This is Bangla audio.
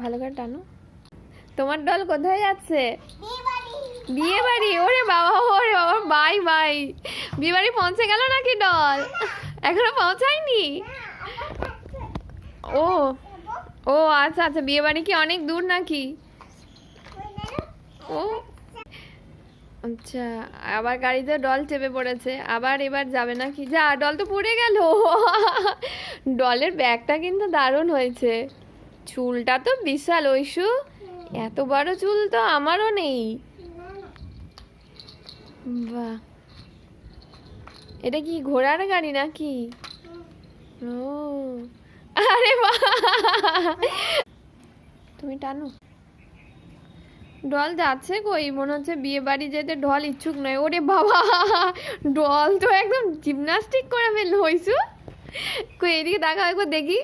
ভালো করে টানো। তোমার ডল কোথায় যাচ্ছে? বিয়ে বাড়ি। ওরে বাবা, ওরে বাবা, বাই বাই। বিয়ে বাড়ি পৌঁছে গেল নাকি ডল? এখনো পৌঁছায়নি? ও ও আচ্ছা আচ্ছা, বিয়ে বাড়ি কি অনেক দূর নাকি? ও আচ্ছা, আবার গাড়িতে ডল চেপে পড়েছে, আবার এবার যাবে নাকি? যা, ডল তো পড়ে গেল। ডলের ব্যাগটা কিন্তু দারুণ হয়েছে। চুলটা তো বিশাল ঐশু, এত বড় চুল তো আমারও নেই। বাহ, এটা কি ঘোড়ার গাড়ি নাকি? ও আরে বাহ, তুমি টানো। ডল যাচ্ছে কই? মনে হচ্ছে বিয়ে বাড়ি যেতে ডল ইচ্ছুক নয়। ওরে বাবা, ডল তো একদম জিমনাস্টিক করে ফেললো হইছু। কই এদিকে দেখা একবার দেখি।